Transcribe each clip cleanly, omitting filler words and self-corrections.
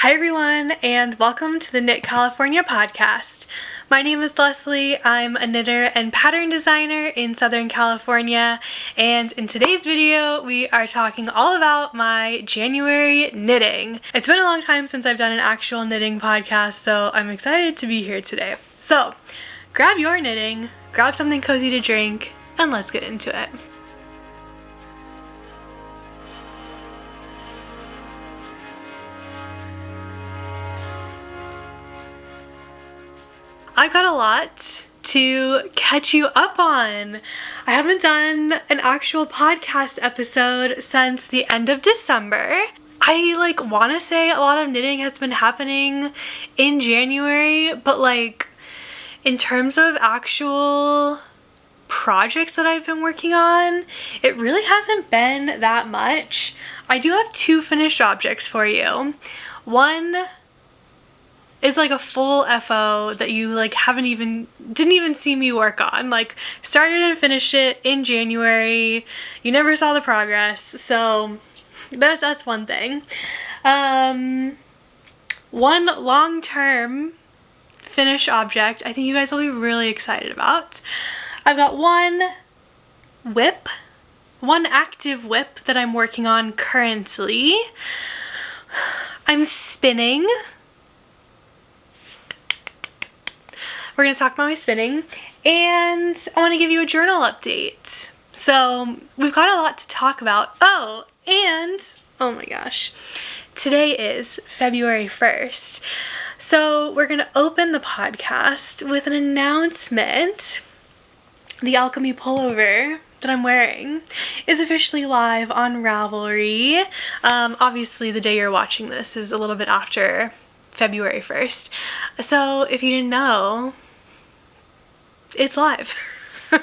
Hi everyone, and welcome to the Knit California podcast. My name is Leslie. I'm a knitter and pattern designer in Southern California, and in today's video we are talking all about my January knitting. It's been a long time since I've done an actual knitting podcast, so I'm excited to be here today. So grab your knitting, grab something cozy to drink, and let's get into it. I've got a lot to catch you up on. I haven't done an actual podcast episode since the end of December. I want to say a lot of knitting has been happening in January, but in terms of actual projects that I've been working on, it really hasn't been that much. I do have two finished objects for you. One is a full FO that you didn't even see me work on. Started and finished it in January. You never saw the progress, so that's one thing. One long-term finished object I think you guys will be really excited about. I've got one active whip that I'm working on currently. I'm spinning. We're going to talk about my spinning, and I want to give you a journal update. So we've got a lot to talk about. Oh my gosh, today is February 1st. So we're going to open the podcast with an announcement. The Alchemy Pullover that I'm wearing is officially live on Ravelry. Obviously the day you're watching this is a little bit after February 1st. So if you didn't know, it's live. The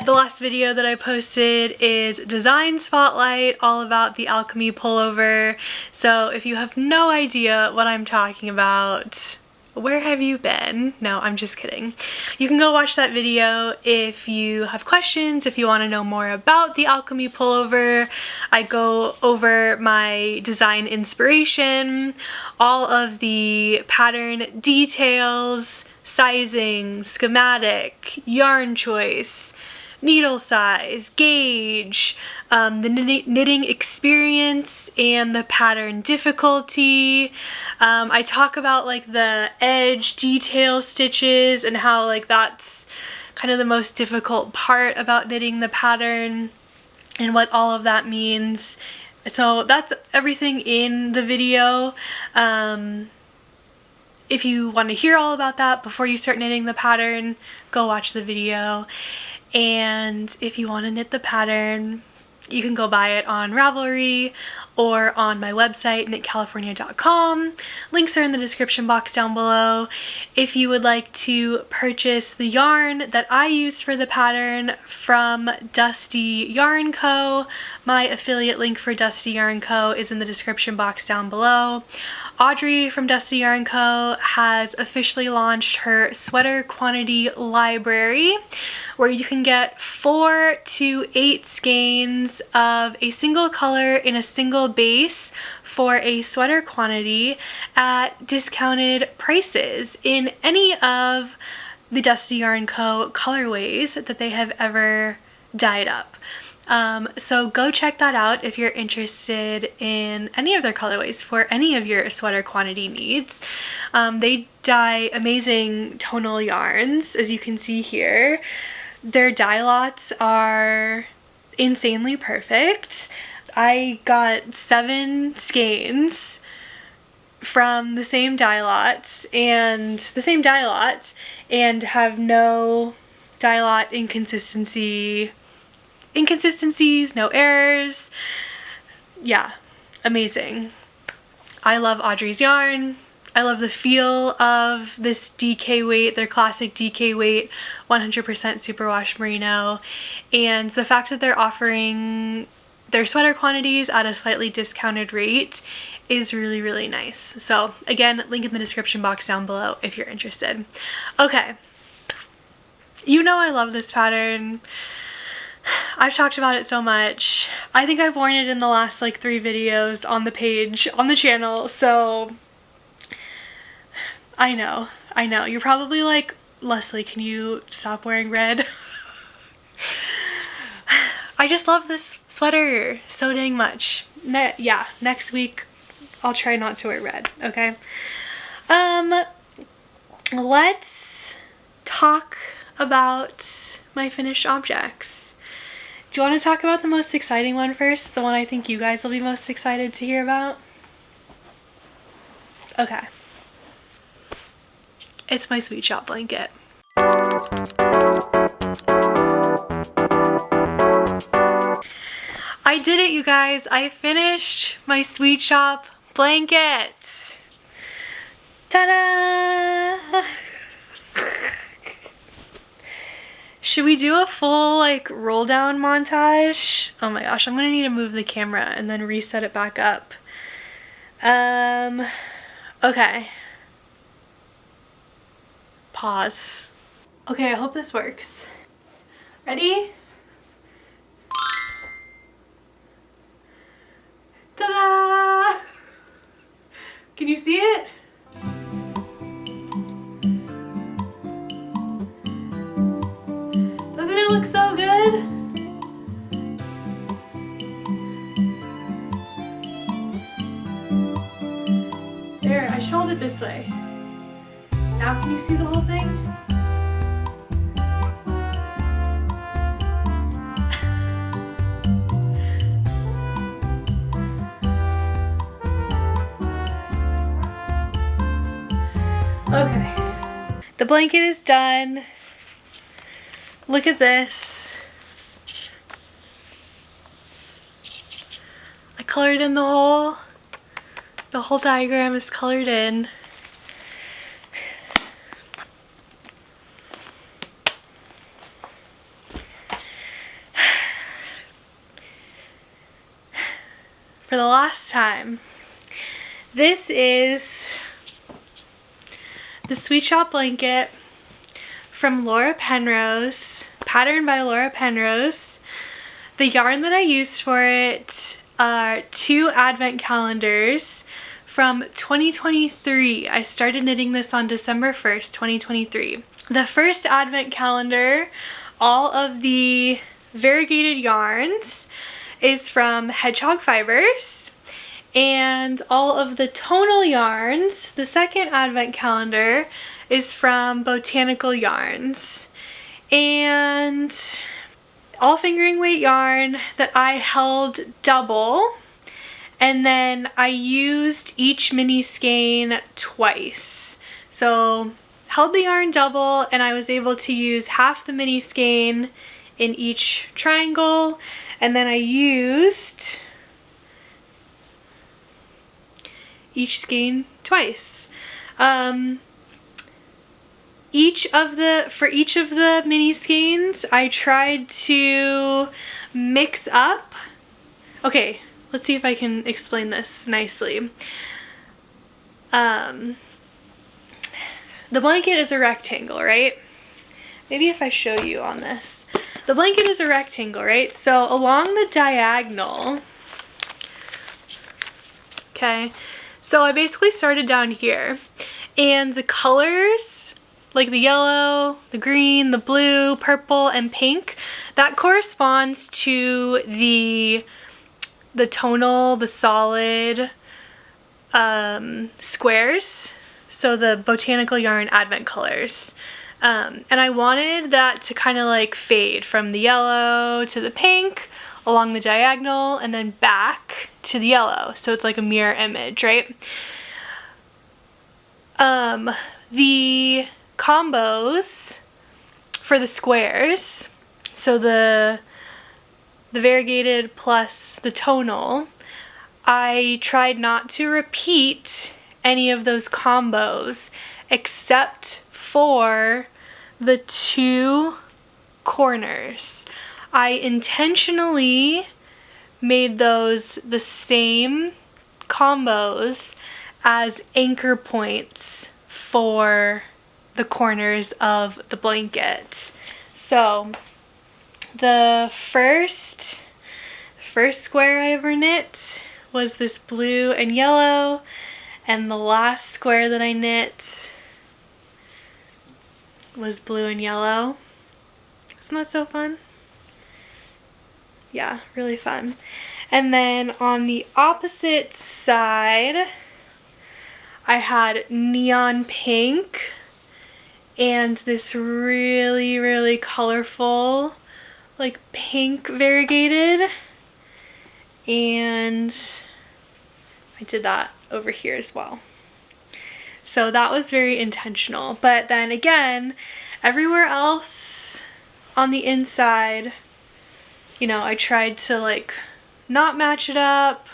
last video that I posted is Design Spotlight, all about the Alchemy Pullover. So if you have no idea what I'm talking about, where have you been? No, I'm just kidding. You can go watch that video if you have questions, if you want to know more about the Alchemy Pullover. I go over my design inspiration, all of the pattern details, sizing, schematic, yarn choice, needle size, gauge, the knitting experience, and the pattern difficulty. I talk about the edge detail stitches and how that's kind of the most difficult part about knitting the pattern and what all of that means. So that's everything in the video. If you want to hear all about that before you start knitting the pattern, go watch the video. And if you want to knit the pattern, you can go buy it on Ravelry or on my website, knitcalifornia.com. Links are in the description box down below. If you would like to purchase the yarn that I used for the pattern from Dusty Yarn Co., my affiliate link for Dusty Yarn Co. is in the description box down below. Audrey from Dusty Yarn Co. has officially launched her sweater quantity library, where you can get 4 to 8 skeins of a single color in a single base for a sweater quantity at discounted prices in any of the Dusty Yarn Co. colorways that they have ever dyed up. So go check that out if you're interested in any of their colorways for any of your sweater quantity needs. They dye amazing tonal yarns, as you can see here. Their dye lots are insanely perfect. I got 7 skeins from the same dye lots and have no dye lot inconsistencies, no errors. Yeah, amazing. I love Audrey's yarn. I love the feel of this DK weight, their classic DK weight 100% superwash merino, and the fact that they're offering their sweater quantities at a slightly discounted rate is really, really nice. So again, link in the description box down below if you're interested. Okay, you know I love this pattern. I've talked about it so much. I think I've worn it in the last like 3 videos on the page, on the channel, so I know. You're probably like, Leslie, can you stop wearing red? I just love this sweater so dang much. Yeah, next week I'll try not to wear red, okay? Let's talk about my finished objects. Do you want to talk about the most exciting one first? The one I think you guys will be most excited to hear about? Okay. It's my sweet shop blanket. I did it, you guys. I finished my sweet shop blanket. Ta-da! Should we do a full like roll down montage? Oh my gosh, I'm gonna need to move the camera and then reset it back up. Okay. Pause. Okay, I hope this works. Ready? Ta-da! Can you see it? Doesn't it look so good? There, I should hold it this way. Now can you see the whole thing? Okay. The blanket is done. Look at this. I colored in the whole diagram is colored in. For the last time, this is the Sweet Shop blanket from Laura Penrose, patterned by Laura Penrose. The yarn that I used for it are 2 advent calendars from 2023. I started knitting this on December 1st, 2023. The first advent calendar, all of the variegated yarns, is from Hedgehog Fibers, and all of the tonal yarns, the second advent calendar, is from Botanical Yarns. And all fingering weight yarn that I held double, and then I used each mini skein twice. So held the yarn double, and I was able to use half the mini skein in each triangle, and then I used each skein twice. For each of the mini skeins, I tried to mix up. Okay, let's see if I can explain this nicely. The blanket is a rectangle, right? Maybe if I show you on this. The blanket is a rectangle, right? So along the diagonal, okay, so I basically started down here, and the colors, like the yellow, the green, the blue, purple, and pink, that corresponds to the tonal, the solid squares, so the Botanical Yarn Advent colors. And I wanted that to kind of like fade from the yellow to the pink along the diagonal and then back to the yellow, so it's like a mirror image, right? The combos for the squares, so the variegated plus the tonal, I tried not to repeat any of those combos except for the 2 corners. I intentionally made those the same combos as anchor points for the corners of the blanket. So the first square I ever knit was this blue and yellow, and the last square that I knit was blue and yellow. Isn't that so fun? Yeah, really fun. And then on the opposite side, I had neon pink and this really, really colorful, like pink variegated. And I did that over here as well. So that was very intentional. But then again, everywhere else on the inside, you know, I tried to like not match it up.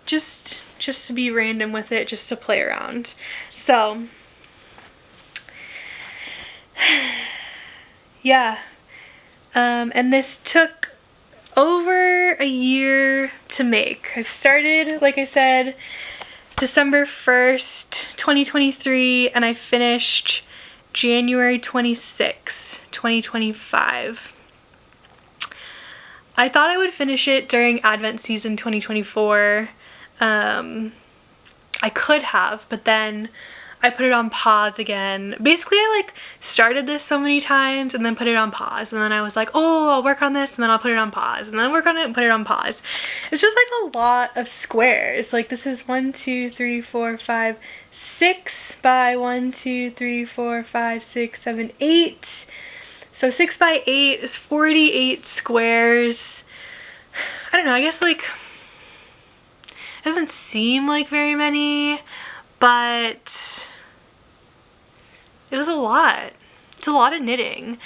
Just to be random with it, just to play around. So yeah. And this took over a year to make. I've started, like I said, December 1st, 2023, and I finished January 26, 2025. I thought I would finish it during Advent season 2024. I could have, but then I put it on pause again. Basically, I like started this so many times and then put it on pause, and then I was like, oh, I'll work on this and then I'll put it on pause, and then work on it and put it on pause. It's just like a lot of squares. Like this is 1, 2, 3, 4, 5, 6 by 1, 2, 3, 4, 5, 6, 7, 8. So 6 by 8 is 48 squares. I don't know, I guess like it doesn't seem like very many, but it was a lot. It's a lot of knitting.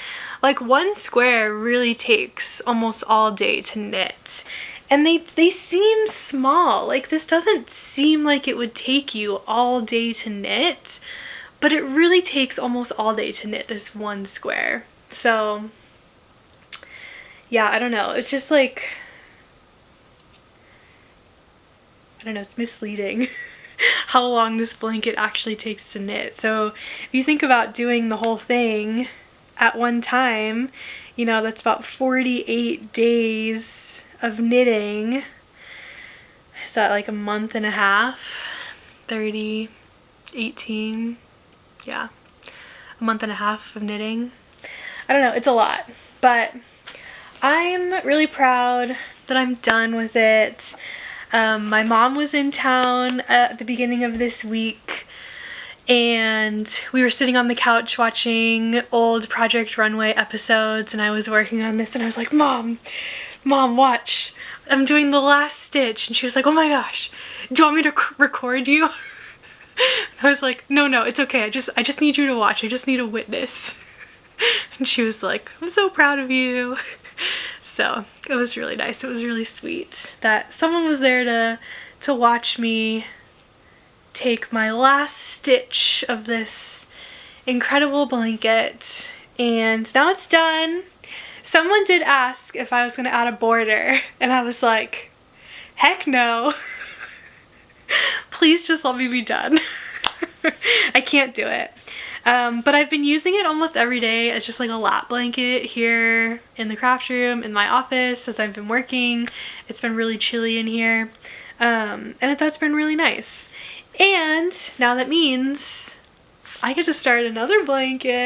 Like one square really takes almost all day to knit. And they seem small. Like this doesn't seem like it would take you all day to knit, but it really takes almost all day to knit this one square. So yeah, I don't know. It's just like, I don't know, it's misleading how long this blanket actually takes to knit. So if you think about doing the whole thing at one time, you know, that's about 48 days of knitting. Is that like a month and a half? 30, 18, yeah, a month and a half of knitting. I don't know, it's a lot, but I'm really proud that I'm done with it. My mom was in town at the beginning of this week, and we were sitting on the couch watching old Project Runway episodes, and I was working on this, and I was like, Mom, watch. I'm doing the last stitch. And she was like, oh my gosh, do you want me to record you? I was like, no, it's okay. I just need you to watch. I just need a witness. And she was like, I'm so proud of you. So it was really nice. It was really sweet that someone was there to watch me take my last stitch of this incredible blanket. And now it's done. Someone did ask if I was going to add a border, and I was like, heck no. Please just let me be done. I can't do it. But I've been using it almost every day as just like a lap blanket here in the craft room, in my office as I've been working. It's been really chilly in here, and that's been really nice. And now that means I get to start another blanket.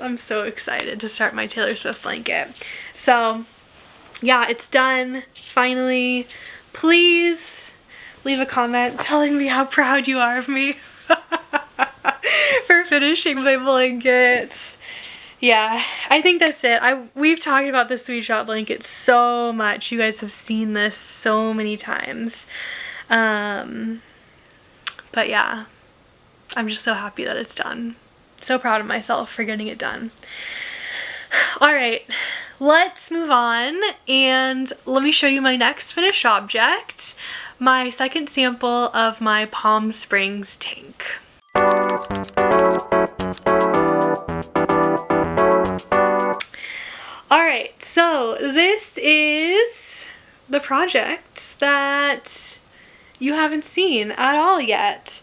I'm so excited to start my Taylor Swift blanket. So yeah, it's done finally. Please leave a comment telling me how proud you are of me for finishing my blankets. Yeah, I think that's it. We've talked about the Sweet Shop blanket so much. You guys have seen this so many times. But yeah, I'm just so happy that it's done. So proud of myself for getting it done. All right, let's move on and let me show you my next finished object, my second sample of my Palm Springs tank. Alright, so this is the project that you haven't seen at all yet.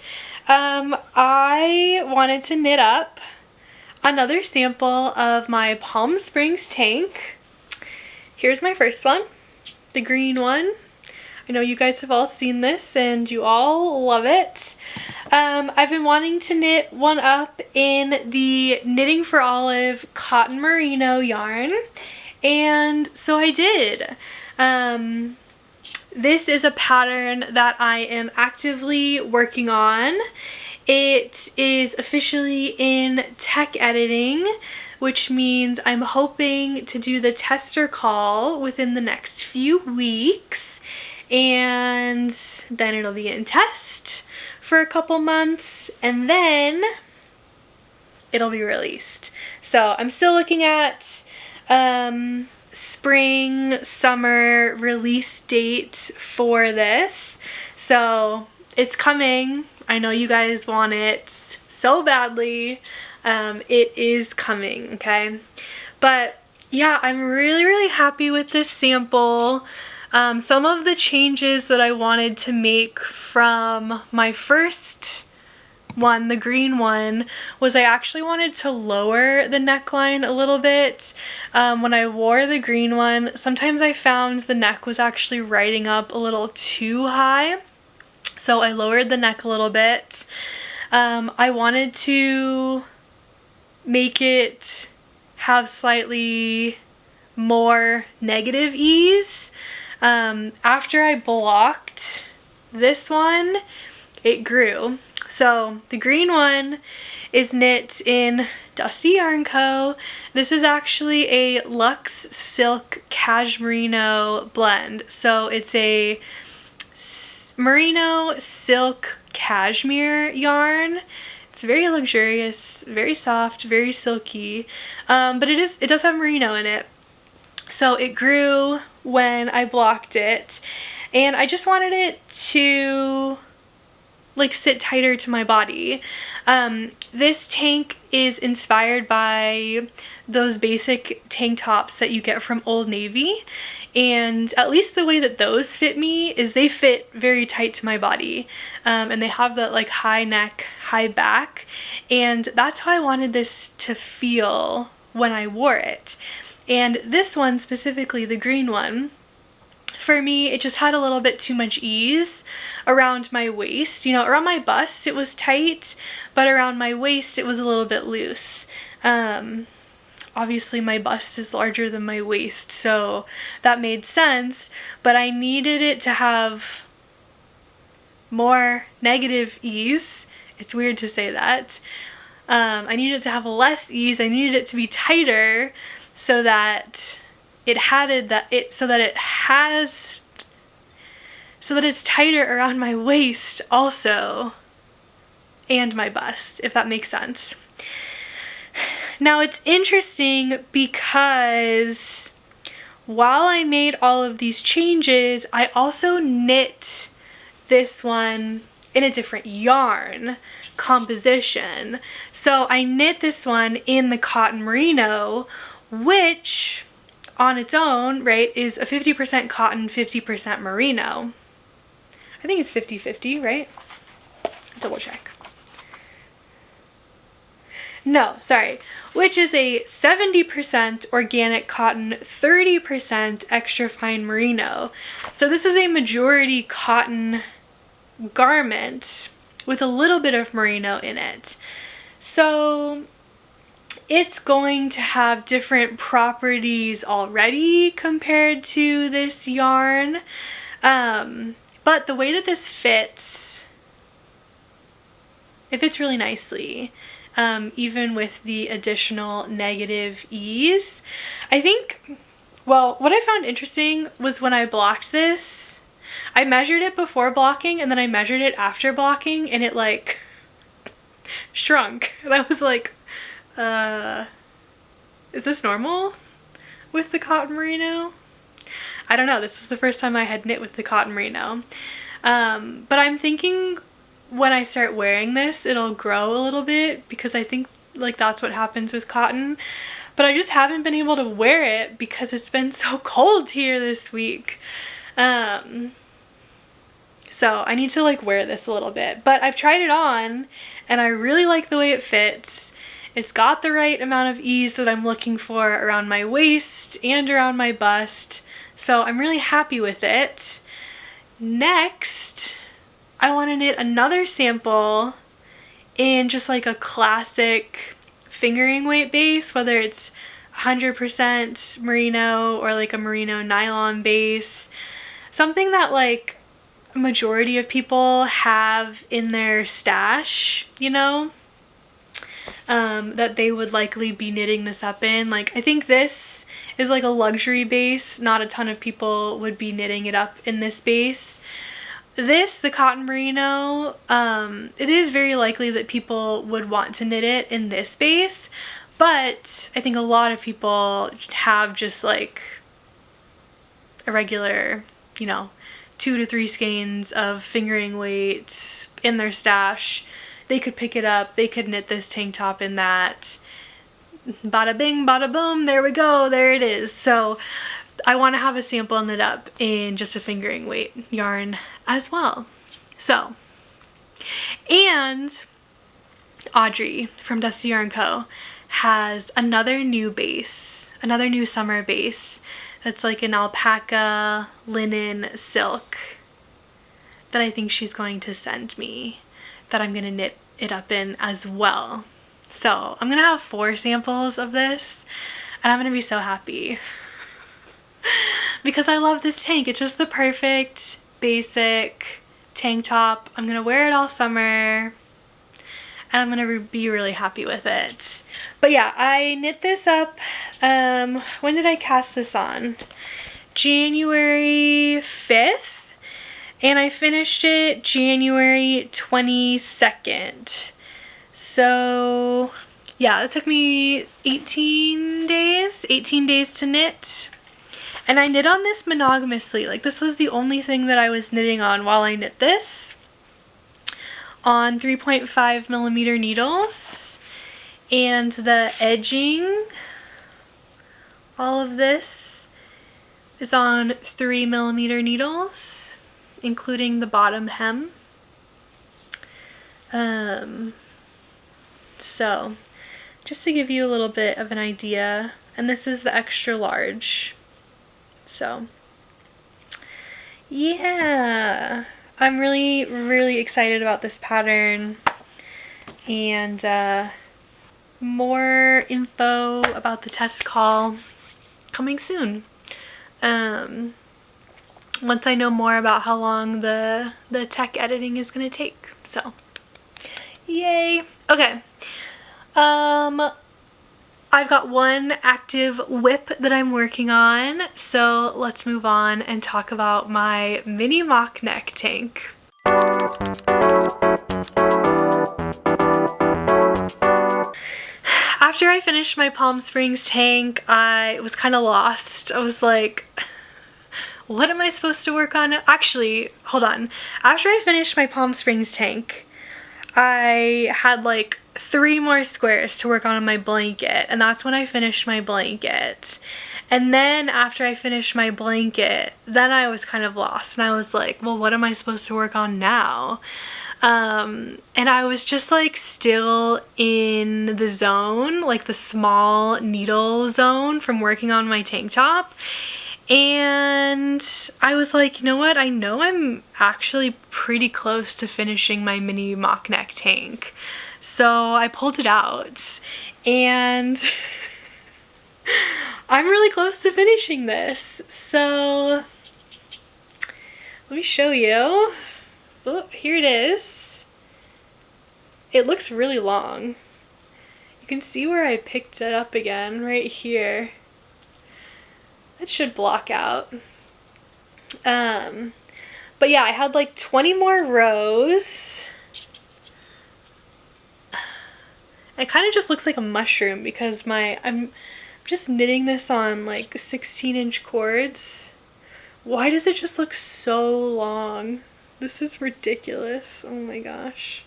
I wanted to knit up. another sample of my Palm Springs tank. Here's my first one, the green one. I know you guys have all seen this and you all love it. I've been wanting to knit one up in the Knitting for Olive cotton merino yarn, and so I did. This is a pattern that I am actively working on. It is officially in tech editing, which means I'm hoping to do the tester call within the next few weeks, and then it'll be in test for a couple months, and then it'll be released. So I'm still looking at spring, summer release date for this. So it's coming. I know you guys want it so badly. It is coming, okay? But yeah, I'm really happy with this sample. Some of the changes that I wanted to make from my first one, the green one, was I actually wanted to lower the neckline a little bit. When I wore the green one, sometimes I found the neck was actually riding up a little too high, so I lowered the neck a little bit. I wanted to make it have slightly more negative ease. After I blocked this one, it grew. So the green one is knit in Dusty Yarn Co. This is actually a Luxe Silk Cashmerino blend. So it's a merino silk cashmere yarn. It's very luxurious, very soft, very silky, but it does have merino in it. So it grew when I blocked it, and I just wanted it to like sit tighter to my body. This tank is inspired by those basic tank tops that you get from Old Navy, and at least the way that those fit me is they fit very tight to my body, and they have that like high neck, high back, and that's how I wanted this to feel when I wore it. And this one specifically, the green one, for me, it just had a little bit too much ease around my waist. You know, around my bust it was tight, but around my waist it was a little bit loose. Obviously my bust is larger than my waist, so that made sense, but I needed it to have more negative ease. It's weird to say that. I needed it to have less ease. I needed it to be tighter so that it's tighter around my waist also, and my bust, if that makes sense. Now it's interesting because while I made all of these changes, I also knit this one in a different yarn composition. So I knit this one in the cotton merino, which on its own, right, is a 50% cotton, 50% merino. I think it's 50-50, right? Double check. No, sorry. Which is a 70% organic cotton, 30% extra fine merino. So this is a majority cotton garment with a little bit of merino in it. So it's going to have different properties already compared to this yarn. But the way that this fits, it fits really nicely, even with the additional negative ease. I think, well, what I found interesting was when I blocked this, I measured it before blocking and then I measured it after blocking, and it like shrunk. And I was like, is this normal with the cotton merino? I don't know. This is the first time I had knit with the cotton merino. But I'm thinking when I start wearing this, it'll grow a little bit, because I think like that's what happens with cotton. But I just haven't been able to wear it because it's been so cold here this week. So I need to like wear this a little bit. But I've tried it on and I really like the way it fits. It's got the right amount of ease that I'm looking for around my waist and around my bust. So I'm really happy with it. Next, I want to knit another sample in just like a classic fingering weight base, whether it's 100% merino or like a merino nylon base. Something that like a majority of people have in their stash, you know, that they would likely be knitting this up in. Like, I think this is like a luxury base. Not a ton of people would be knitting it up in this base. This, the cotton merino, it is very likely that people would want to knit it in this base, but I think a lot of people have just like a regular, you know, 2 to 3 skeins of fingering weight in their stash. They could pick it up, they could knit this tank top in that. Bada bing, bada boom, there we go, there it is. So I want to have a sample knit up in just a fingering weight yarn as well. So, and Audrey from Dusty Yarn Co. has another new base, another new summer base that's like an alpaca linen silk that I think she's going to send me, that I'm going to knit it up in as well. So I'm going to have 4 samples of this and I'm going to be so happy because I love this tank. It's just the perfect basic tank top. I'm going to wear it all summer and I'm going to be really happy with it. But yeah, I knit this up, when did I cast this on? January 5th. And I finished it January 22nd. So yeah, it took me 18 days to knit. And I knit on this monogamously. Like, this was the only thing that I was knitting on while I knit this, on 3.5mm needles. And the edging, all of this is on 3mm needles, including the bottom hem. So just to give you a little bit of an idea, and this is the extra large. So yeah, I'm really excited about this pattern, and more info about the test call coming soon. Once I know more about how long the tech editing is gonna take. So yay. Okay. I've got one active whip that I'm working on, so let's move on and talk about my mini mock neck tank. After I finished my Palm Springs tank, I was kind of lost. I was like, what am I supposed to work on? Actually, hold on. After I finished my Palm Springs tank, I had like 3 more squares to work on my blanket, and that's when I finished my blanket. And then after I finished my blanket, then I was kind of lost, and I was like, well, what am I supposed to work on now? And I was just like still in the zone, like the small needle zone from working on my tank top. And I was like, you know what? I know I'm actually pretty close to finishing my mini mock neck tank. So I pulled it out and I'm really close to finishing this. So let me show you. Oh, here it is. It looks really long. You can see where I picked it up again right here. It should block out. But yeah, I had like 20 more rows. It kind of just looks like a mushroom because I'm just knitting this on like 16-inch cords. Why does it just look so long? This is ridiculous. Oh my gosh.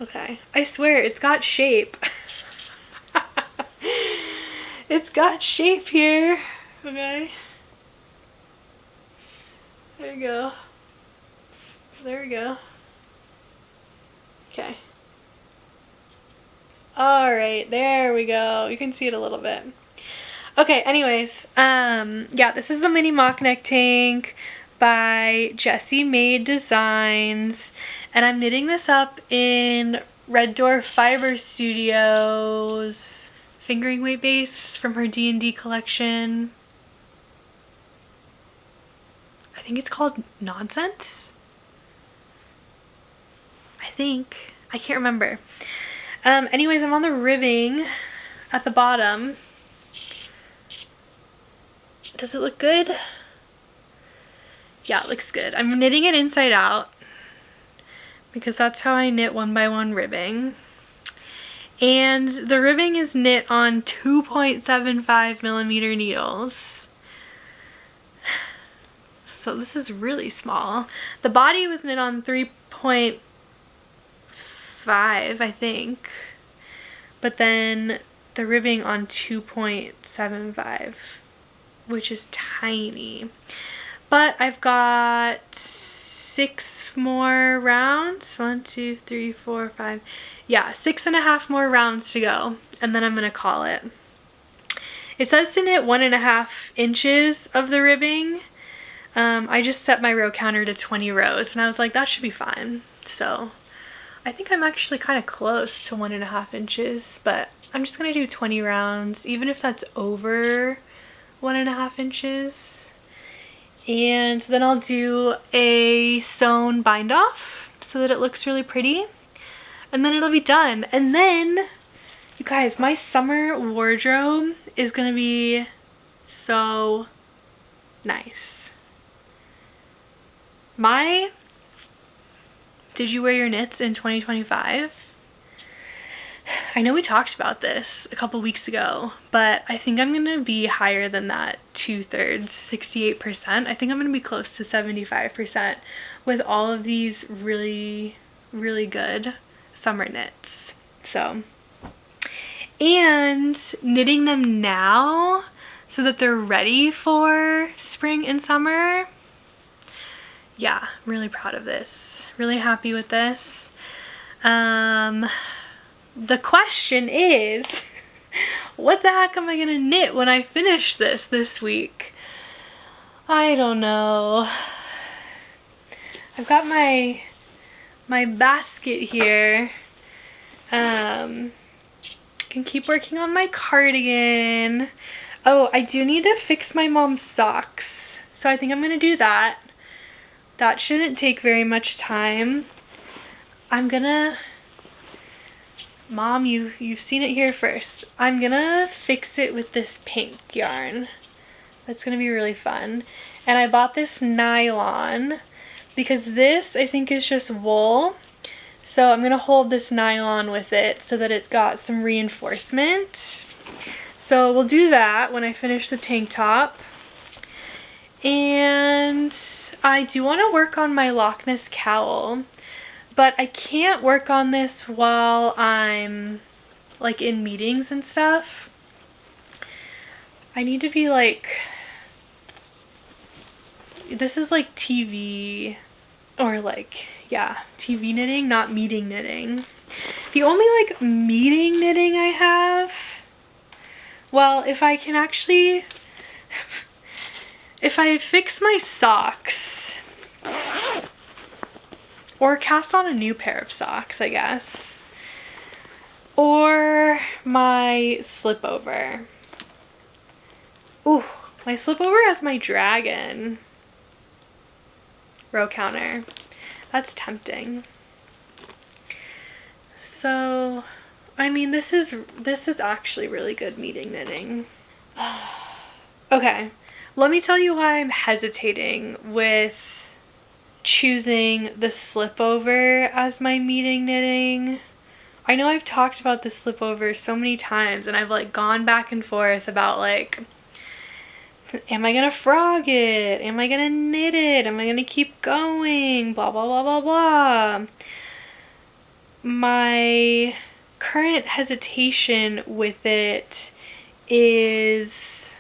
Okay, I swear it's got shape. It's got shape here. Okay. There we go. There we go. Okay. All right, there we go. You can see it a little bit. Okay, anyways, yeah, this is the mini mock neck tank by Jessie Made Designs, and I'm knitting this up in Red Door Fiber Studios fingering weight base from her D&D collection. I think it's called Nonsense? I think. I can't remember. Anyways, I'm on the ribbing at the bottom. Does it look good? Yeah, it looks good. I'm knitting it inside out because that's how I knit 1x1 ribbing. And the ribbing is knit on 2.75mm needles. So this is really small. The body was knit on 3.5, I think. But then the ribbing on 2.75, which is tiny. But I've got 6 more rounds. 1, 2, 3, 4, 5. Yeah, 6.5 more rounds to go. And then I'm going to call it. It says to knit 1.5 inches of the ribbing. I just set my row counter to 20 rows. And I was like, that should be fine. So I think I'm actually kind of close to 1.5 inches. But I'm just going to do 20 rounds, even if that's over 1.5 inches. And then I'll do a sewn bind off so that it looks really pretty. And then it'll be done. And then, you guys, my summer wardrobe is gonna be so nice. Did you wear your knits in 2025? I know we talked about this a couple weeks ago, but I think I'm gonna be higher than that 2/3, 68%. I think I'm gonna be close to 75% with all of these really, really good summer knits. So, and knitting them now so that they're ready for spring and summer. Yeah, really proud of this. Really happy with this. The question is, what the heck am I gonna knit when I finish this week? I don't know. I've got my basket here. Can keep working on my cardigan. Oh, I do need to fix my mom's socks. So I think I'm gonna do that. That shouldn't take very much time. Mom, you've seen it here first. I'm gonna fix it with this pink yarn. That's gonna be really fun. And I bought this nylon because this I think is just wool. So I'm gonna hold this nylon with it so that it's got some reinforcement. So we'll do that when I finish the tank top. And I do want to work on my Loch Ness cowl. But I can't work on this while I'm like in meetings and stuff. I need to be like, this is like TV or like, yeah, TV knitting, not meeting knitting. The only like meeting knitting I have, well, if I can actually, if I fix my socks, or cast on a new pair of socks, I guess. Or my slipover. Ooh, my slipover has my dragon row counter. That's tempting. So, I mean, this is actually really good meeting knitting. Okay, let me tell you why I'm hesitating with choosing the slipover as my meeting knitting. I know I've talked about the slipover so many times and I've like gone back and forth about like, am I gonna frog it? Am I gonna knit it? Am I gonna keep going? Blah, blah, blah, blah, blah. My current hesitation with it is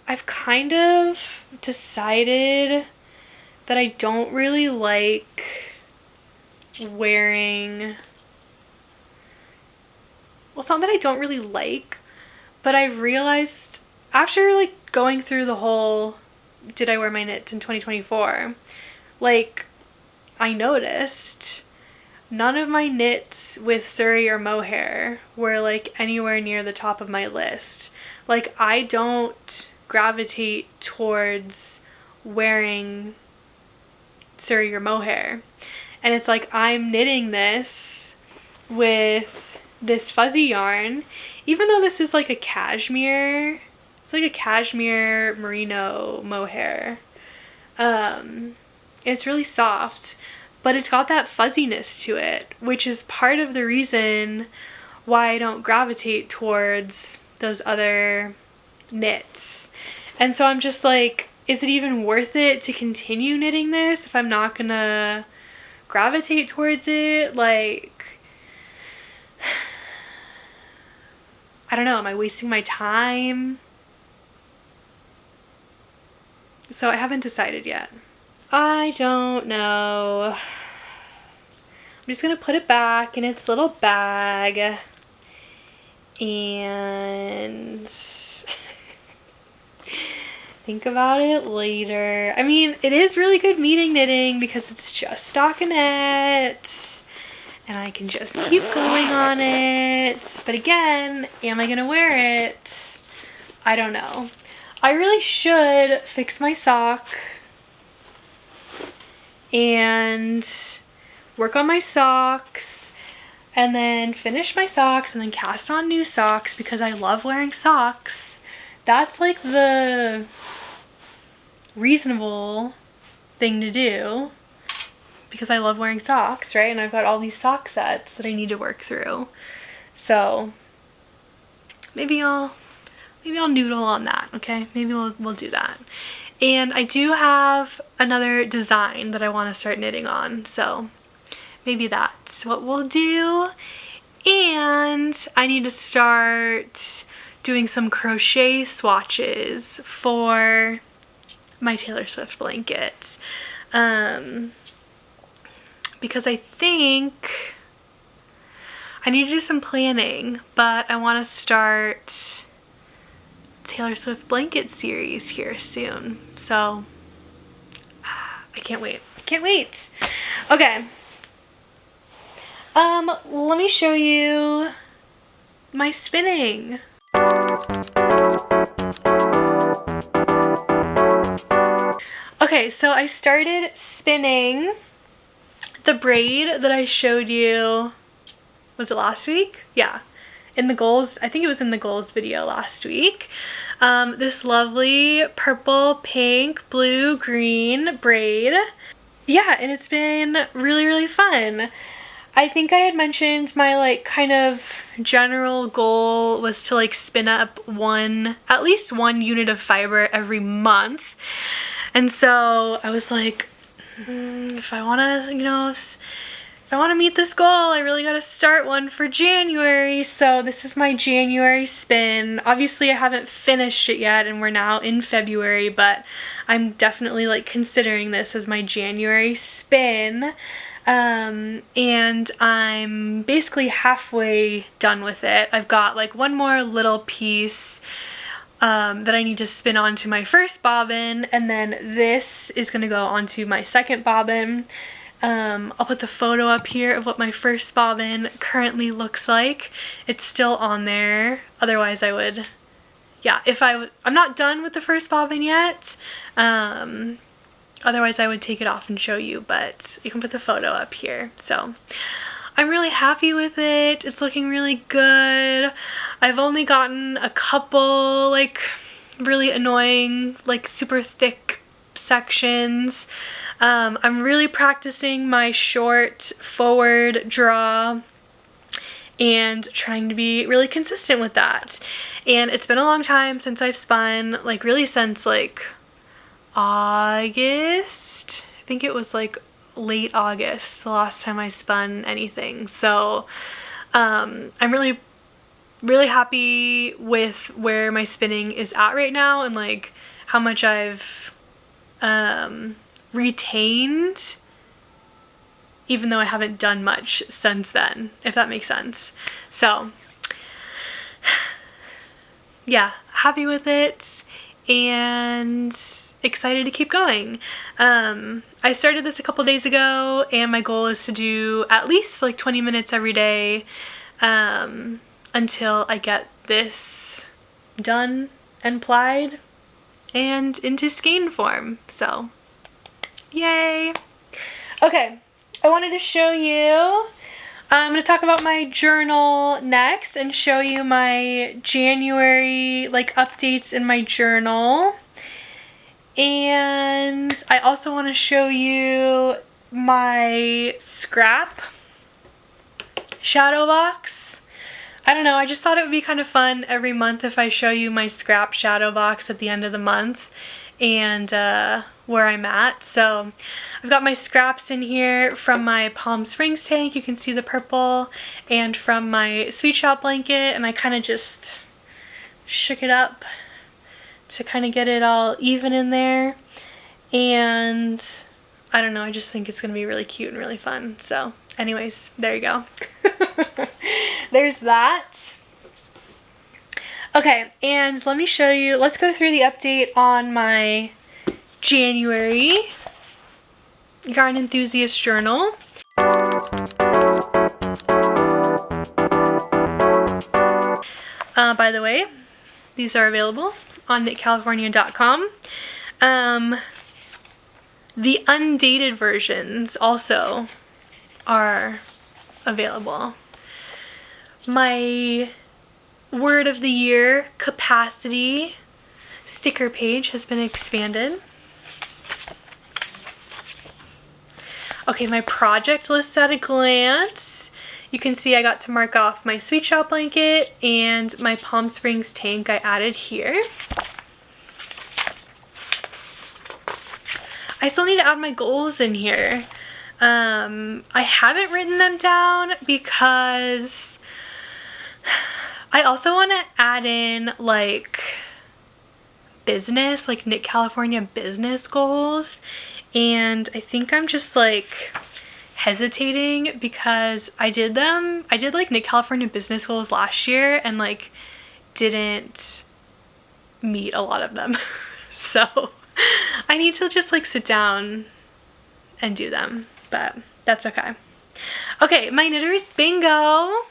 I've kind of decided that I don't really like wearing well, it's not that I don't really like, but I realized after like going through the whole did I wear my knits in 2024, like I noticed none of my knits with Sari or Mohair were like anywhere near the top of my list. Like I don't gravitate towards wearing Sari or Mohair. And it's like I'm knitting this with this fuzzy yarn, even though this is like a cashmere. It's like a cashmere merino mohair. It's really soft, but it's got that fuzziness to it, which is part of the reason why I don't gravitate towards those other knits. And so I'm just like, is it even worth it to continue knitting this if I'm not gonna gravitate towards it? Like, I don't know, am I wasting my time? So I haven't decided yet. I don't know. I'm just gonna put it back in its little bag and think about it later. I mean, it is really good meeting knitting because it's just stockinette and I can just keep going on it. But again, am I gonna wear it? I don't know. I really should fix my sock and work on my socks and then finish my socks and then cast on new socks because I love wearing socks. That's like the reasonable thing to do because I love wearing socks, right? And I've got all these sock sets that I need to work through. So maybe I'll noodle on that, okay? Maybe we'll do that. And I do have another design that I want to start knitting on, so maybe that's what we'll do. And I need to start doing some crochet swatches for my Taylor Swift blanket. Because I think I need to do some planning, but I want to start Taylor Swift blanket series here soon. So I can't wait. I can't wait. Okay. Let me show you my spinning. Okay, so I started spinning the braid that I showed you, was it last week? Yeah. In the goals, I think it was in the goals video last week. This lovely purple, pink, blue, green braid. Yeah, and it's been really, really fun. I think I had mentioned my like kind of general goal was to like spin up at least one unit of fiber every month. And so I was like, if I want to, you know, if I want to meet this goal, I really got to start one for January. So this is my January spin. Obviously I haven't finished it yet and we're now in February, but I'm definitely like considering this as my January spin. And I'm basically halfway done with it. I've got like one more little piece that I need to spin onto my first bobbin, and then this is going to go onto my second bobbin. I'll put the photo up here of what my first bobbin currently looks like. It's still on there. Otherwise I would, yeah, I'm not done with the first bobbin yet. Otherwise I would take it off and show you, but you can put the photo up here. So I'm really happy with it. It's looking really good. I've only gotten a couple like really annoying, like super thick sections. I'm really practicing my short forward draw and trying to be really consistent with that. And it's been a long time since I've spun, like really since like August. I think it was like late August the last time I spun anything. So I'm really happy with where my spinning is at right now and like how much I've retained, even though I haven't done much since then, if that makes sense. So yeah, happy with it and excited to keep going. I started this a couple days ago, and my goal is to do at least like 20 minutes every day until I get this done and plied and into skein form. So yay. Okay, I wanted to show you, I'm going to talk about my journal next and show you my January like updates in my journal. And I also want to show you my scrap Shadowbox. I don't know, I just thought it would be kind of fun every month if I show you my scrap Shadowbox at the end of the month and where I'm at. So I've got my scraps in here from my Palm Springs tank, you can see the purple, and from my Sweet Shop blanket, and I kind of just shook it up to kind of get it all even in there. And I don't know, I just think it's gonna be really cute and really fun. So anyways, there you go. There's that. Okay, and let me show you, let's go through the update on my January Yarn Enthusiast Journal. By the way, these are available on knitcalifornia.com. The undated versions also are available. My word of the year capacity sticker page has been expanded. Okay, my project list at a glance. You can see I got to mark off my Sweet Shop blanket and my Palm Springs tank I added here. I still need to add my goals in here. I haven't written them down because I also want to add in like business, like Knit California business goals, and I think I'm just like hesitating because I did like Knit California business goals last year and like didn't meet a lot of them. So I need to just like sit down and do them, but that's okay. Okay, my knitters bingo.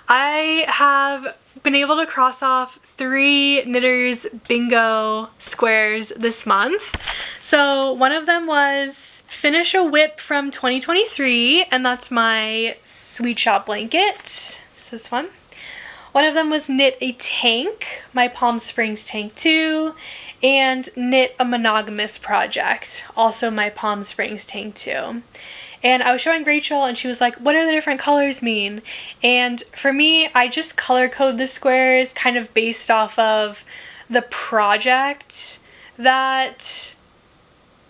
I have been able to cross off 3 knitters bingo squares this month. So one of them was finish a whip from 2023, and that's my Sweet Shop blanket. It's this one. One of them was knit a tank, my Palm Springs tank 2, and knit a monogamous project, also my Palm Springs tank 2. And I was showing Rachel and she was like, what do the different colors mean? And for me, I just color code the squares kind of based off of the project that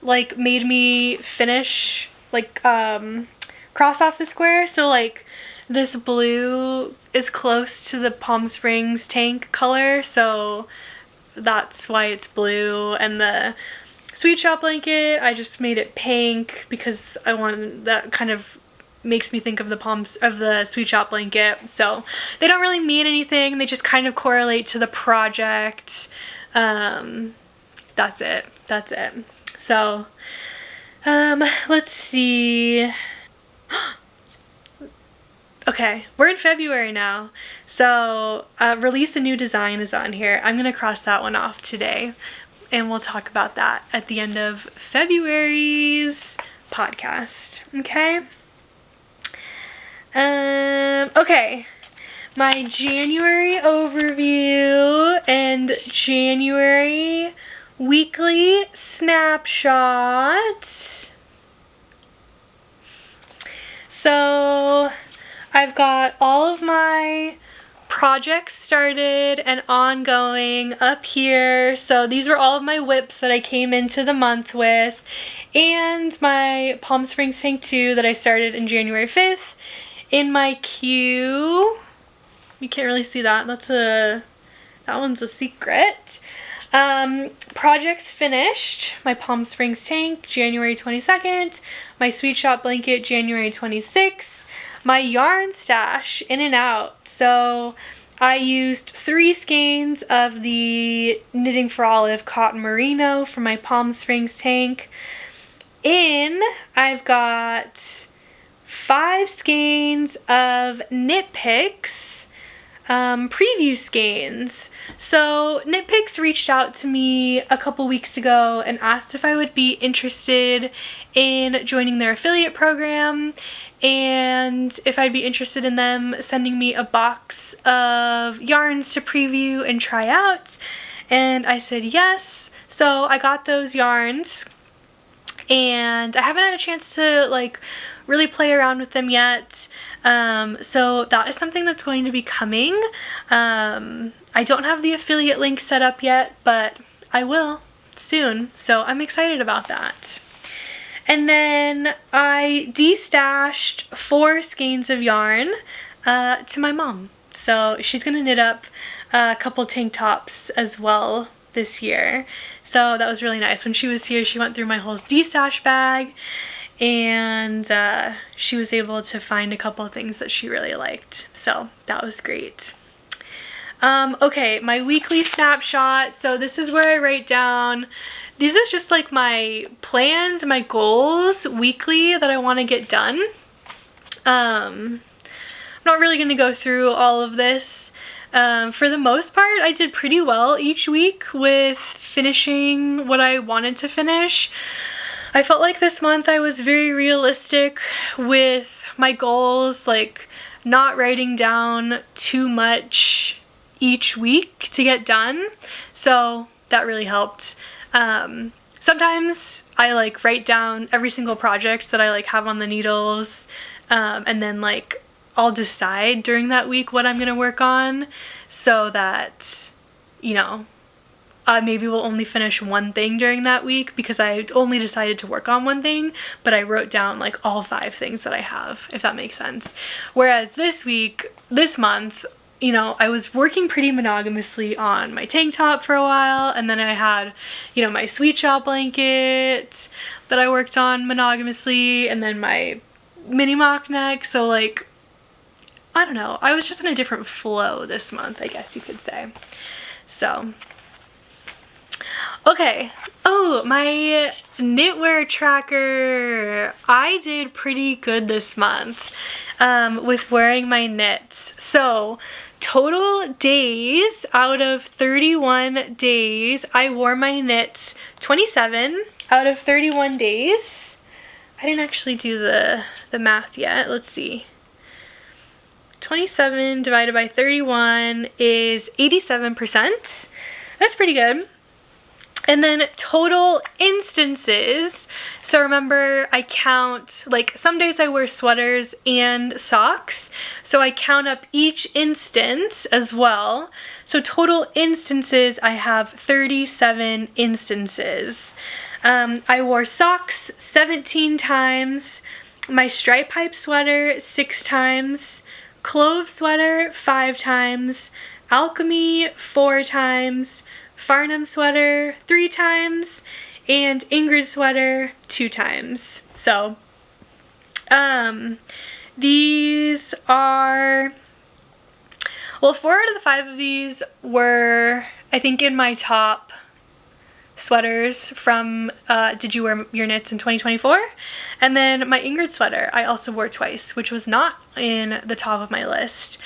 like made me finish, like cross off the square. So like this blue is close to the Palm Springs tank color, so that's why it's blue. And the Sweet Shop blanket, I just made it pink because I wanted, that kind of makes me think of the Sweet Shop blanket. So they don't really mean anything, they just kind of correlate to the project. That's it. So let's see. Okay, we're in February now, so release a new design is on here. I'm gonna cross that one off today, and we'll talk about that at the end of February's podcast, okay? Okay, my January overview and January weekly snapshot. So I've got all of my projects started and ongoing up here. So these were all of my whips that I came into the month with, and my Palm Springs tank 2 that I started in January 5th. In my queue, you can't really see that. That one's a secret. Projects finished. My Palm Springs tank, January 22nd. My Sweet Shop blanket, January 26th. My yarn stash in and out. So I used 3 skeins of the Knitting for Olive Cotton Merino for my Palm Springs tank. In, I've got 5 skeins of Knit Picks preview skeins. So Knit Picks reached out to me a couple weeks ago and asked if I would be interested in joining their affiliate program, and if I'd be interested in them sending me a box of yarns to preview and try out. And I said yes. So I got those yarns, and I haven't had a chance to like really play around with them yet. So that is something that's going to be coming. I don't have the affiliate link set up yet, but I will soon. So I'm excited about that. And then I destashed 4 skeins of yarn to my mom. So she's gonna knit up a couple tank tops as well this year. So that was really nice. When she was here, she went through my whole destash bag, and she was able to find a couple of things that she really liked. So that was great. Okay, my weekly snapshot. So this is where I write down, these is just like my plans, my goals weekly that I want to get done. I'm not really going to go through all of this. For the most part, I did pretty well each week with finishing what I wanted to finish. I felt like this month I was very realistic with my goals, like not writing down too much each week to get done. So that really helped. Sometimes I like write down every single project that I like have on the needles, and then like I'll decide during that week what I'm gonna work on, so that, you know, maybe we'll only finish one thing during that week because I only decided to work on one thing, but I wrote down like all 5 things that I have, if that makes sense. Whereas this month, you know, I was working pretty monogamously on my tank top for a while, and then I had, you know, my sweet shop blanket that I worked on monogamously, and then my mini mock neck. So like, I don't know, I was just in a different flow this month, I guess you could say. So okay. Oh, my knitwear tracker. I did pretty good this month with wearing my knits. So total days out of 31 days, I wore my knits 27 out of 31 days. I didn't actually do the math yet. Let's see. 27 divided by 31 is 87%. That's pretty good. And then total instances. So remember, I count, like some days I wear sweaters and socks, so I count up each instance as well. So total instances, I have 37 instances. I wore socks 17 times, my stripe pipe sweater 6 times, clove sweater 5 times, Alchemy 4 times, Farnham sweater 3 times, and Ingrid sweater 2 times. So these are, well, 4 out of the 5 of these were, I think, in my top sweaters from Did You Wear Your Knits in 2024? And then my Ingrid sweater I also wore twice, which was not in the top of my list.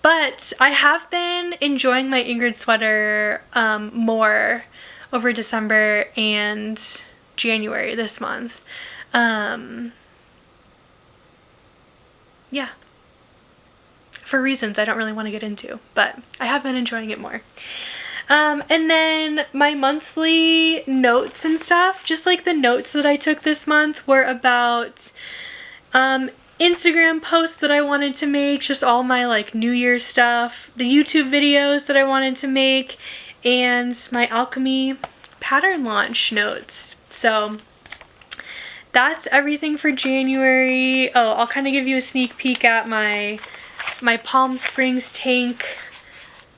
But I have been enjoying my Ingrid sweater more over December and January this month. Yeah. For reasons I don't really want to get into, but I have been enjoying it more. And then my monthly notes and stuff, just like the notes that I took this month were about Instagram posts that I wanted to make, just all my like New Year's stuff, the YouTube videos that I wanted to make, and my Alchemy pattern launch notes. So that's everything for January. Oh, I'll kind of give you a sneak peek at my Palm Springs tank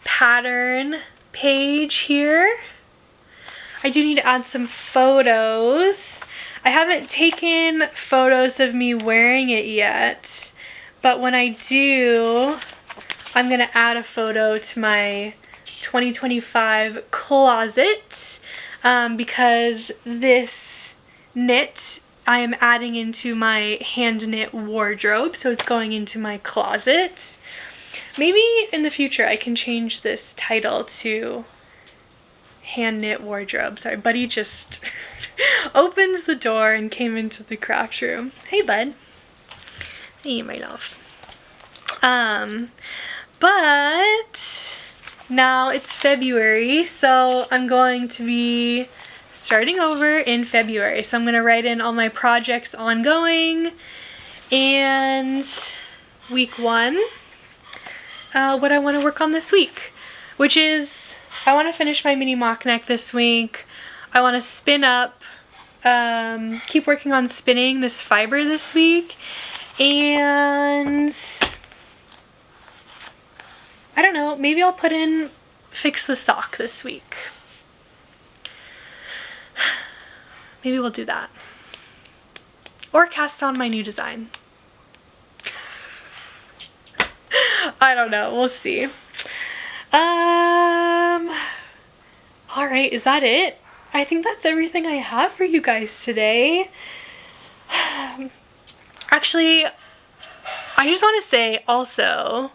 pattern page here. I do need to add some photos. I haven't taken photos of me wearing it yet, but when I do, I'm gonna add a photo to my 2025 closet because this knit I am adding into my hand knit wardrobe, so it's going into my closet. Maybe in the future I can change this title to hand knit wardrobe. Sorry, Buddy just opens the door and came into the craft room. Hey, bud. Hey, my love. But now it's February, so I'm going to be starting over in February. So I'm going to write in all my projects ongoing and week 1, what I want to work on this week, which is I want to finish my mini mock neck this week. I want to spin up, keep working on spinning this fiber this week, and I don't know, maybe I'll put in fix the sock this week. Maybe we'll do that. Or cast on my new design. I don't know, we'll see. Alright, is that it? I think that's everything I have for you guys today. Actually, I just want to say also,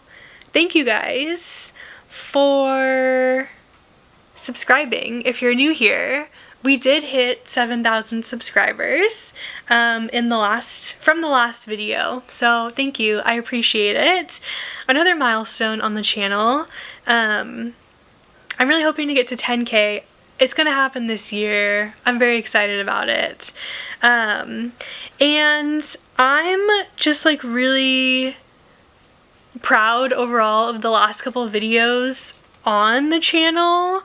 thank you guys for subscribing. If you're new here, we did hit 7,000 subscribers from the last video, so thank you. I appreciate it. Another milestone on the channel. I'm really hoping to get to 10K. It's gonna happen this year. I'm very excited about it. And I'm just like really proud overall of the last couple of videos on the channel.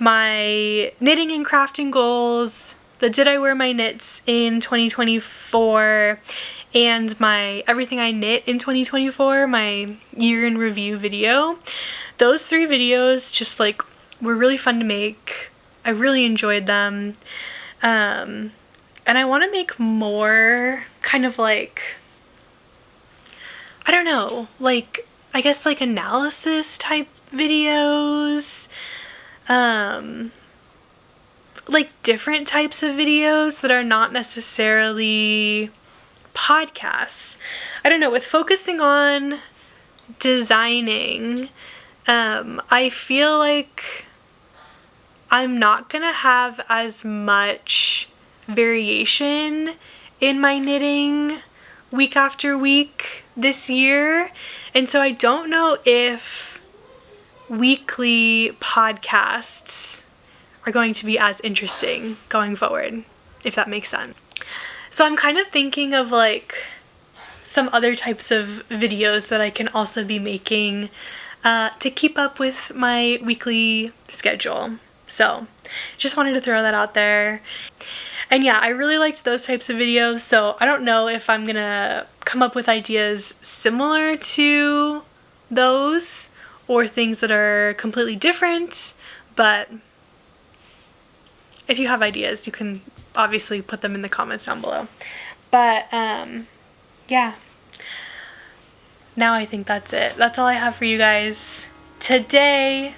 My knitting and crafting goals, the did I wear my knits in 2024, and my everything I knit in 2024, my year in review video. Those 3 videos just like were really fun to make. I really enjoyed them. And I want to make more kind of like, I don't know, like I guess like analysis type videos. Like different types of videos that are not necessarily podcasts. I don't know, with focusing on designing, I feel like I'm not gonna have as much variation in my knitting week after week this year, and so I don't know if weekly podcasts are going to be as interesting going forward, if that makes sense. So I'm kind of thinking of like some other types of videos that I can also be making to keep up with my weekly schedule. So just wanted to throw that out there. And yeah, I really liked those types of videos, so I don't know if I'm gonna come up with ideas similar to those or things that are completely different, but if you have ideas, you can obviously put them in the comments down below. But yeah, now I think that's it. That's all I have for you guys today.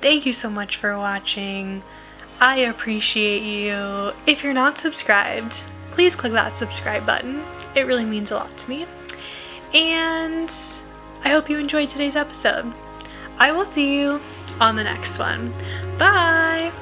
Thank you so much for watching. I appreciate you. If you're not subscribed, please click that subscribe button. It really means a lot to me. And I hope you enjoyed today's episode. I will see you on the next one. Bye!